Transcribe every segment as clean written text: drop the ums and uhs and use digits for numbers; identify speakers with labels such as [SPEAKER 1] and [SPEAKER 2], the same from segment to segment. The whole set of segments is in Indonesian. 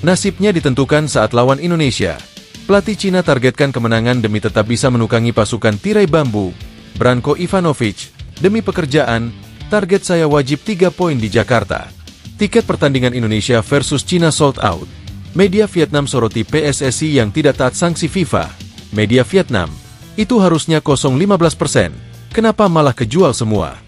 [SPEAKER 1] Nasibnya ditentukan saat lawan Indonesia. Pelatih Cina targetkan kemenangan demi tetap bisa menukangi pasukan tirai bambu. Branko Ivanovic, demi pekerjaan, target saya wajib 3 poin di Jakarta. Tiket pertandingan Indonesia versus Cina sold out. Media Vietnam soroti PSSI yang tidak taat sanksi FIFA. Media Vietnam, itu harusnya 0,15%. Kenapa malah kejual semua?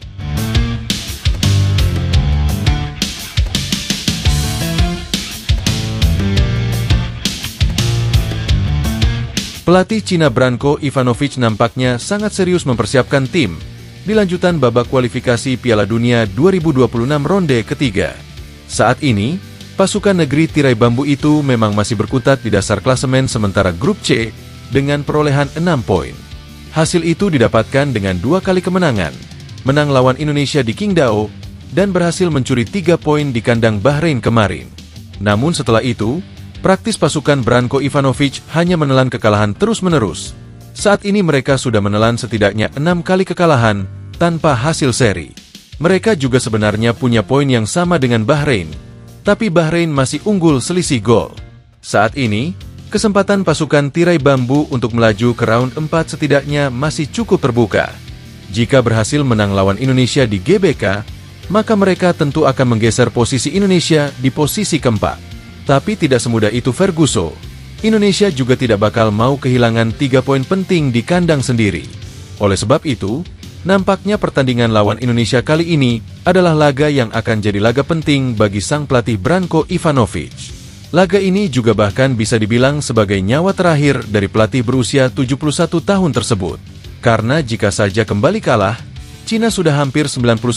[SPEAKER 1] Pelatih Cina Branko Ivanovic nampaknya sangat serius mempersiapkan tim di lanjutan babak kualifikasi Piala Dunia 2026 ronde ketiga. Saat ini, pasukan negeri tirai bambu itu memang masih berkutat di dasar klasemen sementara grup C dengan perolehan 6 poin. Hasil itu didapatkan dengan 2 kali kemenangan, menang lawan Indonesia di Qingdao, dan berhasil mencuri 3 poin di kandang Bahrain kemarin. Namun setelah itu, praktis pasukan Branko Ivanovic hanya menelan kekalahan terus-menerus. Saat ini mereka sudah menelan setidaknya 6 kali kekalahan tanpa hasil seri. Mereka juga sebenarnya punya poin yang sama dengan Bahrain, tapi Bahrain masih unggul selisih gol. Saat ini, kesempatan pasukan tirai bambu untuk melaju ke round 4 setidaknya masih cukup terbuka. Jika berhasil menang lawan Indonesia di GBK, maka mereka tentu akan menggeser posisi Indonesia di posisi keempat. Tapi tidak semudah itu Ferguson. Indonesia juga tidak bakal mau kehilangan 3 poin penting di kandang sendiri. Oleh sebab itu, nampaknya pertandingan lawan Indonesia kali ini adalah laga yang akan jadi laga penting bagi sang pelatih Branko Ivanovic. Laga ini juga bahkan bisa dibilang sebagai nyawa terakhir dari pelatih berusia 71 tahun tersebut. Karena jika saja kembali kalah, Cina sudah hampir 99%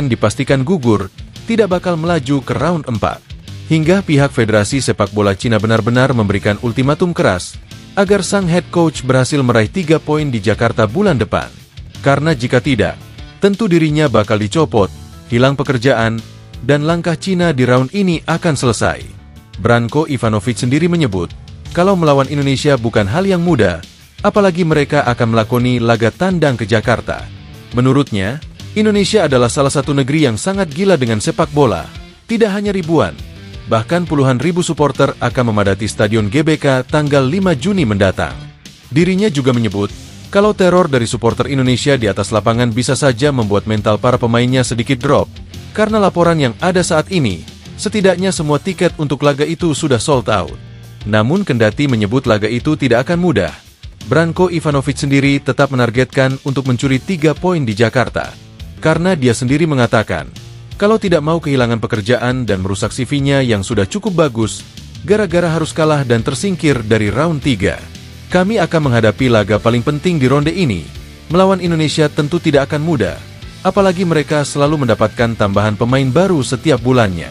[SPEAKER 1] dipastikan gugur, tidak bakal melaju ke round 4. Hingga pihak Federasi Sepak Bola Cina benar-benar memberikan ultimatum keras agar sang head coach berhasil meraih 3 poin di Jakarta bulan depan. Karena jika tidak, tentu dirinya bakal dicopot, hilang pekerjaan, dan langkah Cina di round ini akan selesai. Branko Ivanovic sendiri menyebut, kalau melawan Indonesia bukan hal yang mudah, apalagi mereka akan melakoni laga tandang ke Jakarta. Menurutnya, Indonesia adalah salah satu negeri yang sangat gila dengan sepak bola, tidak hanya ribuan. Bahkan puluhan ribu supporter akan memadati Stadion GBK tanggal 5 Juni mendatang. Dirinya juga menyebut, kalau teror dari supporter Indonesia di atas lapangan bisa saja membuat mental para pemainnya sedikit drop. Karena laporan yang ada saat ini, setidaknya semua tiket untuk laga itu sudah sold out. Namun kendati menyebut laga itu tidak akan mudah, Branko Ivanovic sendiri tetap menargetkan untuk mencuri 3 poin di Jakarta. Karena dia sendiri mengatakan, kalau tidak mau kehilangan pekerjaan dan merusak CV-nya yang sudah cukup bagus, gara-gara harus kalah dan tersingkir dari round 3. Kami akan menghadapi laga paling penting di ronde ini. Melawan Indonesia tentu tidak akan mudah, apalagi mereka selalu mendapatkan tambahan pemain baru setiap bulannya.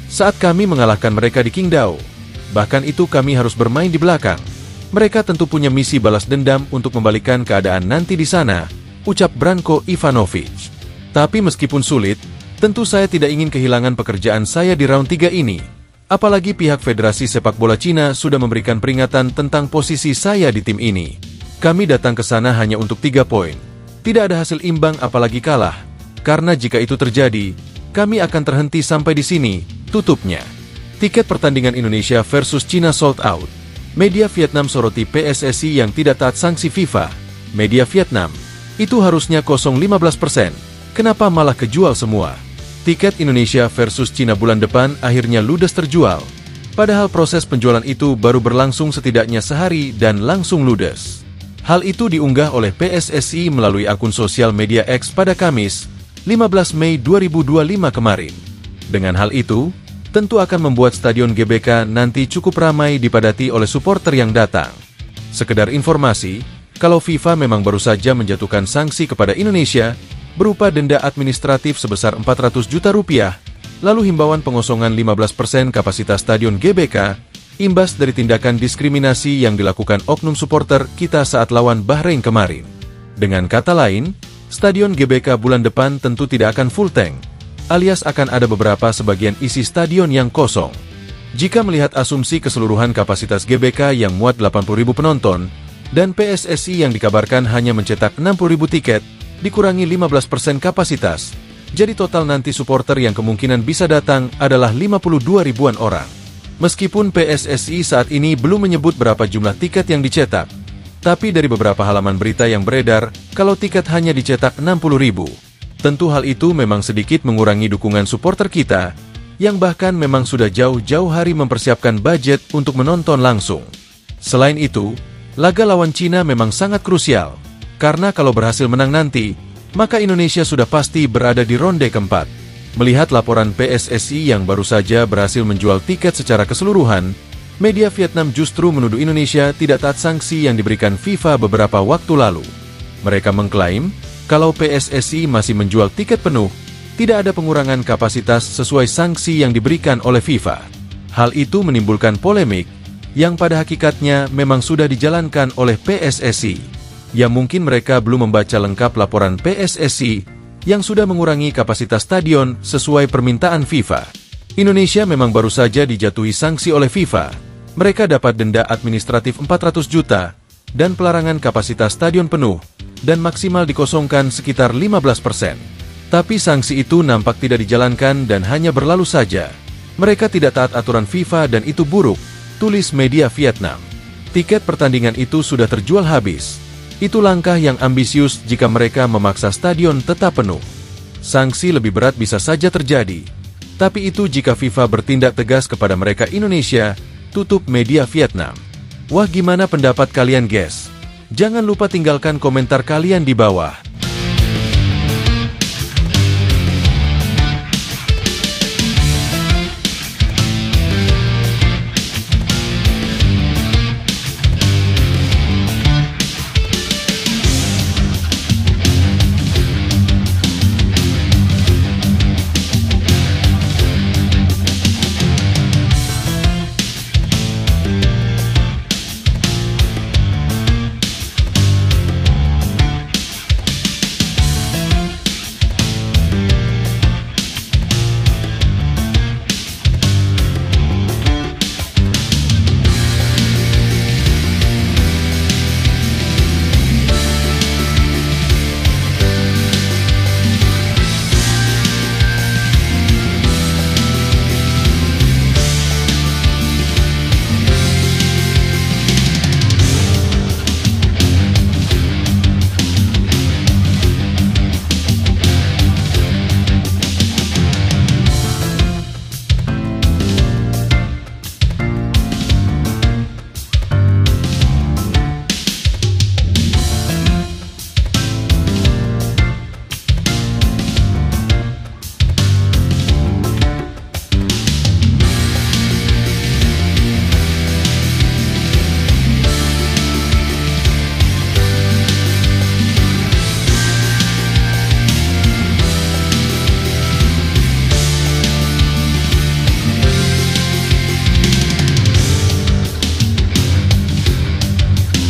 [SPEAKER 1] Saat kami mengalahkan mereka di Qingdao, bahkan itu kami harus bermain di belakang. Mereka tentu punya misi balas dendam untuk membalikan keadaan nanti di sana, ucap Branko Ivanovic. Tapi meskipun sulit, tentu saya tidak ingin kehilangan pekerjaan saya di round 3 ini. Apalagi pihak Federasi Sepak Bola Cina sudah memberikan peringatan tentang posisi saya di tim ini. Kami datang ke sana hanya untuk 3 poin. Tidak ada hasil imbang apalagi kalah. Karena jika itu terjadi, kami akan terhenti sampai di sini, tutupnya. Tiket pertandingan Indonesia versus Cina sold out. Media Vietnam soroti PSSI yang tidak taat sanksi FIFA. Media Vietnam, itu harusnya 0,15%. Kenapa malah kejual semua? Tiket Indonesia versus Cina bulan depan akhirnya ludes terjual. Padahal proses penjualan itu baru berlangsung setidaknya sehari dan langsung ludes. Hal itu diunggah oleh PSSI melalui akun sosial media X pada Kamis, 15 Mei 2025 kemarin. Dengan hal itu, tentu akan membuat Stadion GBK nanti cukup ramai dipadati oleh supporter yang datang. Sekedar informasi, kalau FIFA memang baru saja menjatuhkan sanksi kepada Indonesia, berupa denda administratif sebesar 400 juta rupiah, lalu himbauan pengosongan 15% kapasitas Stadion GBK, imbas dari tindakan diskriminasi yang dilakukan oknum supporter kita saat lawan Bahrain kemarin. Dengan kata lain, Stadion GBK bulan depan tentu tidak akan full tank, alias akan ada beberapa sebagian isi stadion yang kosong. Jika melihat asumsi keseluruhan kapasitas GBK yang muat 80.000 penonton, dan PSSI yang dikabarkan hanya mencetak 60.000 tiket, dikurangi 15% kapasitas, jadi total nanti supporter yang kemungkinan bisa datang adalah 52 ribuan orang. Meskipun PSSI saat ini belum menyebut berapa jumlah tiket yang dicetak, tapi dari beberapa halaman berita yang beredar, kalau tiket hanya dicetak 60.000, tentu hal itu memang sedikit mengurangi dukungan supporter kita, yang bahkan memang sudah jauh-jauh hari mempersiapkan budget untuk menonton langsung. Selain itu, laga lawan Cina memang sangat krusial, karena kalau berhasil menang nanti, maka Indonesia sudah pasti berada di ronde keempat. Melihat laporan PSSI yang baru saja berhasil menjual tiket secara keseluruhan, media Vietnam justru menuduh Indonesia tidak taat sanksi yang diberikan FIFA beberapa waktu lalu. Mereka mengklaim, kalau PSSI masih menjual tiket penuh, tidak ada pengurangan kapasitas sesuai sanksi yang diberikan oleh FIFA. Hal itu menimbulkan polemik, yang pada hakikatnya memang sudah dijalankan oleh PSSI. Ya mungkin mereka belum membaca lengkap laporan PSSI, yang sudah mengurangi kapasitas stadion sesuai permintaan FIFA. Indonesia memang baru saja dijatuhi sanksi oleh FIFA. Mereka dapat denda administratif 400 juta, dan pelarangan kapasitas stadion penuh, dan maksimal dikosongkan sekitar 15%. Tapi sanksi itu nampak tidak dijalankan dan hanya berlalu saja. Mereka tidak taat aturan FIFA dan itu buruk, tulis media Vietnam. Tiket pertandingan itu sudah terjual habis. Itu langkah yang ambisius jika mereka memaksa stadion tetap penuh. Sanksi lebih berat bisa saja terjadi. Tapi itu jika FIFA bertindak tegas kepada mereka Indonesia, tutup media Vietnam. Wah, gimana pendapat kalian guys? Jangan lupa tinggalkan komentar kalian di bawah.